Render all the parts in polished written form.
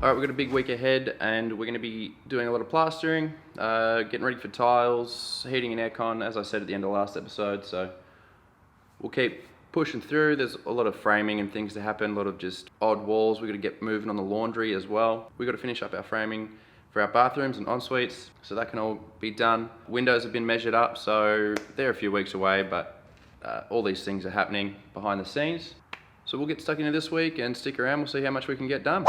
Alright, we've got a big week ahead and we're going to be doing a lot of plastering, getting ready for tiles, heating and aircon, as I said at the end of the last episode, so we'll keep pushing through. There's a lot of framing and things to happen, a lot of just odd walls. We've got to get moving on the laundry as well. We've got to finish up our framing for our bathrooms and en-suites, so that can all be done. Windows have been measured up, so they're a few weeks away, but all these things are happening behind the scenes. So we'll get stuck into this week and stick around, we'll see how much we can get done.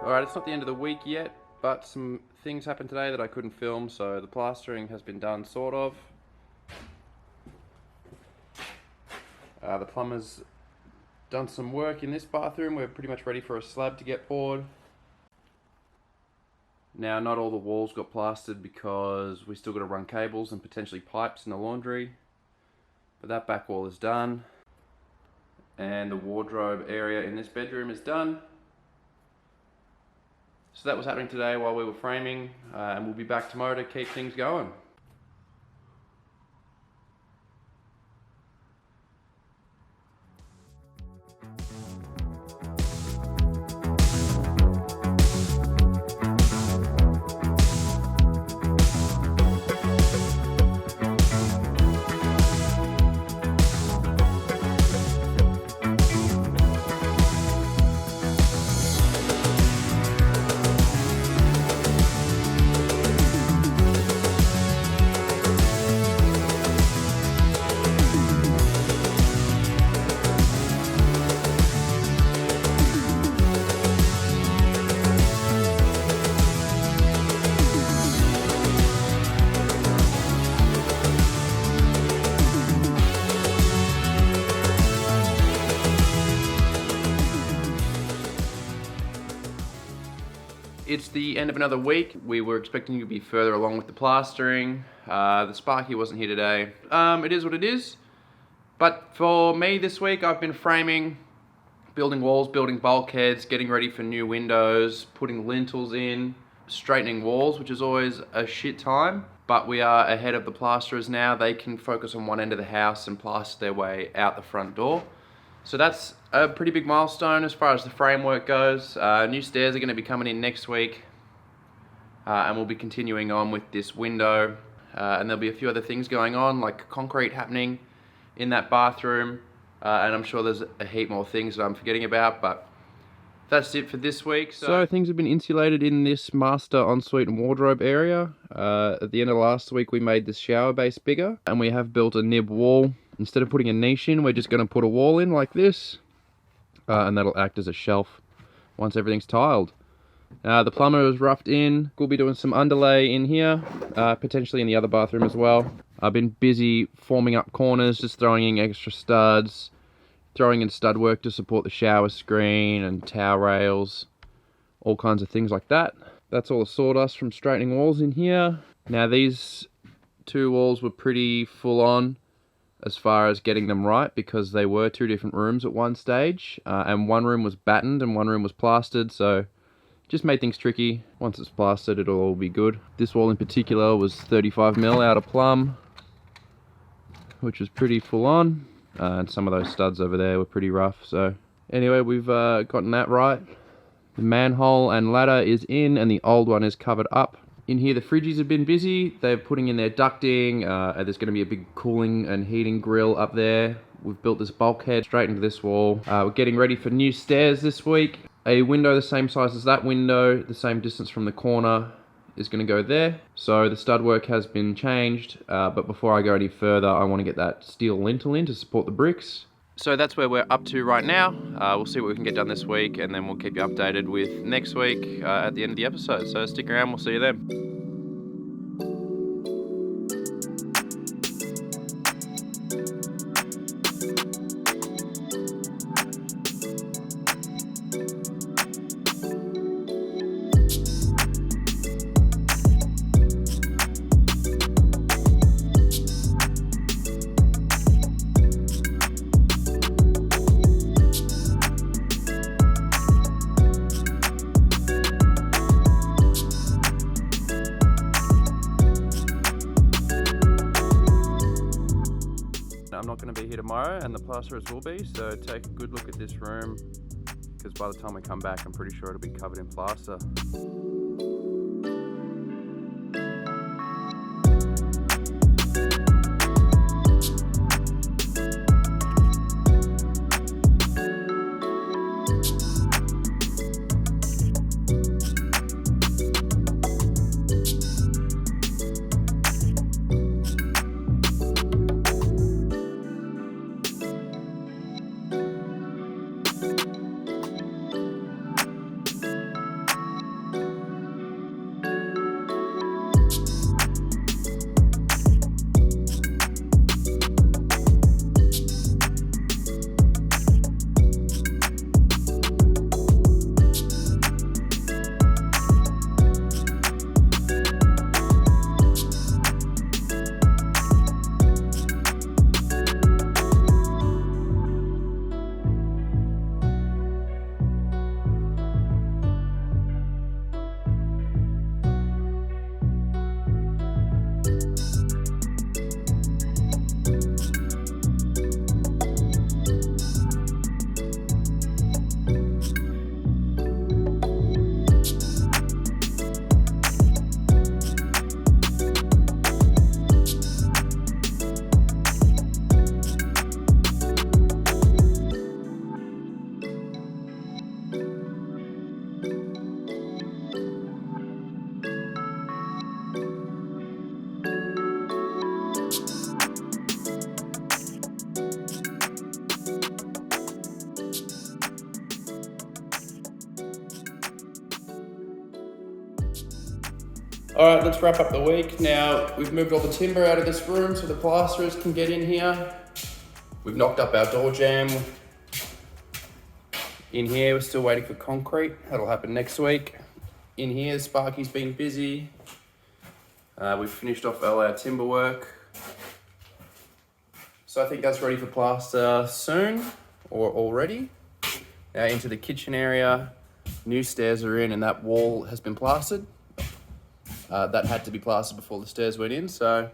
Alright, it's not the end of the week yet, but some things happened today that I couldn't film, so the plastering has been done, sort of. The plumber's done some work in this bathroom. We're pretty much ready for a slab to get poured. Now, not all the walls got plastered because we still got to run cables and potentially pipes in the laundry. But that back wall is done. And the wardrobe area in this bedroom is done. So that was happening today while we were framing, and we'll be back tomorrow to keep things going. It's the end of another week. We were expecting to be further along with the plastering. The Sparky wasn't here today. It is what it is. But for me this week, I've been framing, building walls, building bulkheads, getting ready for new windows, putting lintels in, straightening walls, which is always a shit time. But we are ahead of the plasterers now. They can focus on one end of the house and plaster their way out the front door. So that's a pretty big milestone as far as the framework goes. New stairs are going to be coming in next week, and we'll be continuing on with this window, and there'll be a few other things going on like concrete happening in that bathroom, and I'm sure there's a heap more things that I'm forgetting about, but that's it for this week. So things have been insulated in this master ensuite and wardrobe area. At the end of last week we made this shower base bigger, and we have built a nib wall. Instead of putting a niche in, we're just going to put a wall in like this, and that'll act as a shelf once everything's tiled. The plumber was roughed in. We'll be doing some underlay in here, potentially in the other bathroom as well. I've been busy forming up corners, just throwing in extra studs, throwing in stud work to support the shower screen and towel rails, all kinds of things like that. That's all the sawdust from straightening walls in here. Now these two walls were pretty full on as far as getting them right, because they were two different rooms at one stage, and one room was battened and one room was plastered, so just made things tricky. Once it's plastered, it'll all be good. This wall in particular was 35mm out of plumb, which was pretty full on, and some of those studs over there were pretty rough. So anyway, we've gotten that right. The manhole and ladder is in, and the old one is covered up. In here, the fridgies have been busy. They're putting in their ducting. There's going to be a big cooling and heating grill up there. We've built this bulkhead straight into this wall. We're getting ready for new stairs this week. A window the same size as that window, the same distance from the corner, is going to go there. So the stud work has been changed, but before I go any further, I want to get that steel lintel in to support the bricks. So that's where we're up to right now. We'll see what we can get done this week, and then we'll keep you updated with next week at the end of the episode. So stick around, we'll see you then. I'm not going to be here tomorrow, and the plasterers will be, so take a good look at this room, because by the time we come back, I'm pretty sure it'll be covered in plaster. Alright, let's wrap up the week. Now, we've moved all the timber out of this room so the plasterers can get in here. We've knocked up our door jamb. In here, we're still waiting for concrete. That'll happen next week. In here, Sparky's been busy. We've finished off all our timber work. So I think that's ready for plaster soon, or already. Now into the kitchen area. New stairs are in, and that wall has been plastered. That had to be plastered before the stairs went in, so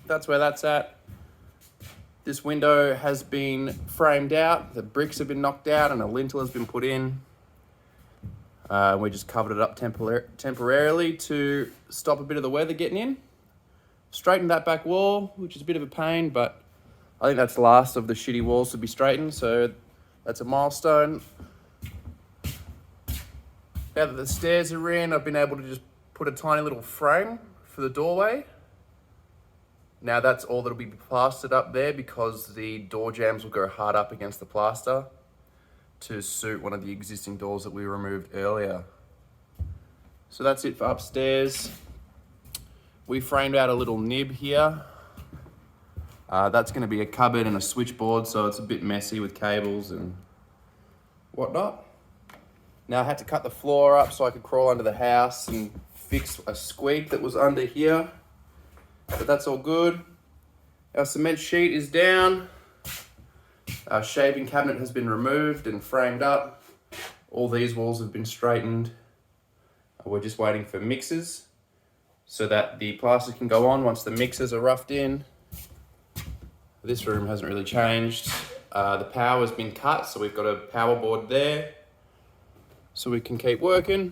that's where that's at. This window has been framed out, the bricks have been knocked out, and a lintel has been put in. We just covered it up temporarily to stop a bit of the weather getting in. Straightened that back wall, which is a bit of a pain, but I think that's the last of the shitty walls to be straightened, so that's a milestone. Now that the stairs are in, I've been able to just put a tiny little frame for the doorway. Now that's all that'll be plastered up there, because the door jambs will go hard up against the plaster to suit one of the existing doors that we removed earlier. So that's it for upstairs. We framed out a little nib here. That's going to be a cupboard and a switchboard, so it's a bit messy with cables and whatnot. Now I had to cut the floor up so I could crawl under the house and fix a squeak that was under here, but that's all good. Our cement sheet is down. Our shaving cabinet has been removed and framed up. All these walls have been straightened. We're just waiting for mixers so that the plaster can go on once the mixers are roughed in. This room hasn't really changed. The power has been cut, so we've got a power board there so we can keep working.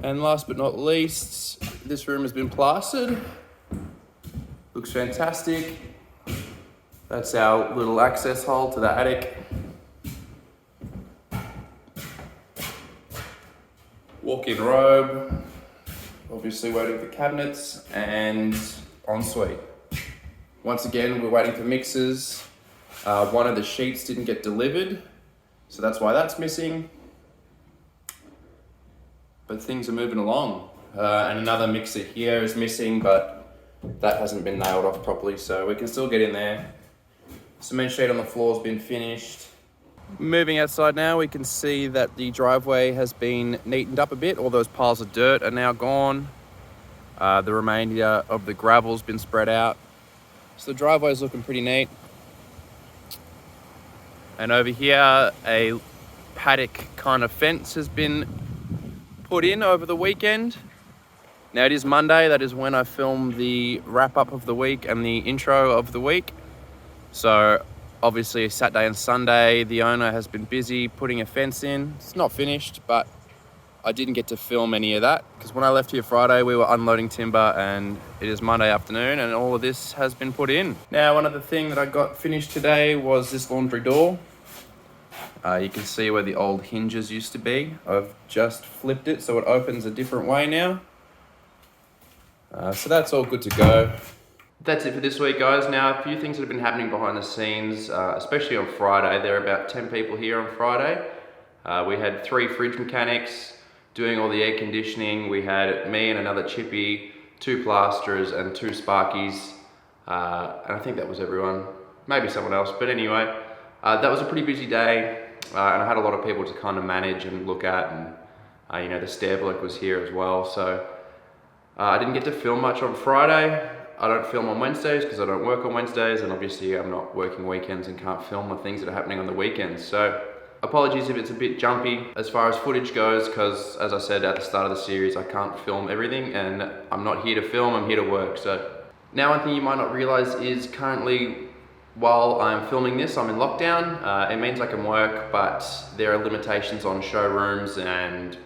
And last but not least, this room has been plastered. Looks fantastic. That's our little access hole to the attic. Walk-in robe, obviously waiting for cabinets, and ensuite. Once again, we're waiting for mixers. One of the sheets didn't get delivered, so that's why that's missing. But things are moving along. And another mixer here is missing, but that hasn't been nailed off properly, so we can still get in there. Cement sheet on the floor has been finished. Moving outside now, we can see that the driveway has been neatened up a bit. All those piles of dirt are now gone. The remainder of the gravel's been spread out. So the driveway is looking pretty neat. And over here, a paddock kind of fence has been put in over the weekend. Now it is Monday, that is when I filmed the wrap up of the week and the intro of the week. So obviously Saturday and Sunday, the owner has been busy putting a fence in. It's not finished, but I didn't get to film any of that because when I left here Friday, we were unloading timber and it is Monday afternoon and all of this has been put in. Now, one other thing that I got finished today was this laundry door. You can see where the old hinges used to be. I've just flipped it so it opens a different way now. So that's all good to go. That's it for this week, guys. Now, a few things that have been happening behind the scenes, especially on Friday. There are about 10 people here on Friday. We had 3 fridge mechanics doing all the air conditioning. We had me and another chippy, 2 plasterers and 2 sparkies. And I think that was everyone, maybe someone else. But anyway, that was a pretty busy day. And I had a lot of people to kind of manage and look at. And, you know, the stair bloke was here as well. So I didn't get to film much on Friday. I don't film on Wednesdays because I don't work on Wednesdays, and obviously I'm not working weekends and can't film the things that are happening on the weekends. So apologies if it's a bit jumpy as far as footage goes, because as I said at the start of the series, I can't film everything and I'm not here to film, I'm here to work. So now, one thing you might not realize is currently while I'm filming this, I'm in lockdown. It means I can work, but there are limitations on showrooms and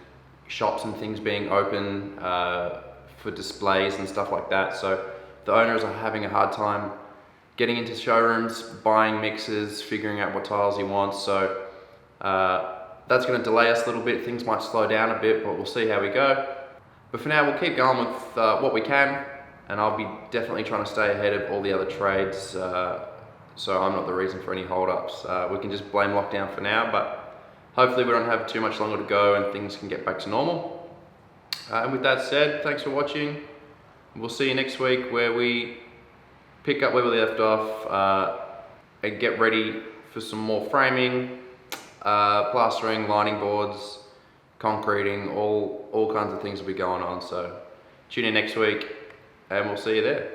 shops and things being open for displays and stuff like that. So the owners are having a hard time getting into showrooms, buying mixers, figuring out what tiles he wants. So that's going to delay us a little bit. Things might slow down a bit, but we'll see how we go. But for now, we'll keep going with what we can, and I'll be definitely trying to stay ahead of all the other trades, so I'm not the reason for any hold-ups. We can just blame lockdown for now, but hopefully we don't have too much longer to go and things can get back to normal. And with that said, thanks for watching. We'll see you next week where we pick up where we left off and get ready for some more framing, plastering, lining boards, concreting, all kinds of things will be going on. So tune in next week and we'll see you there.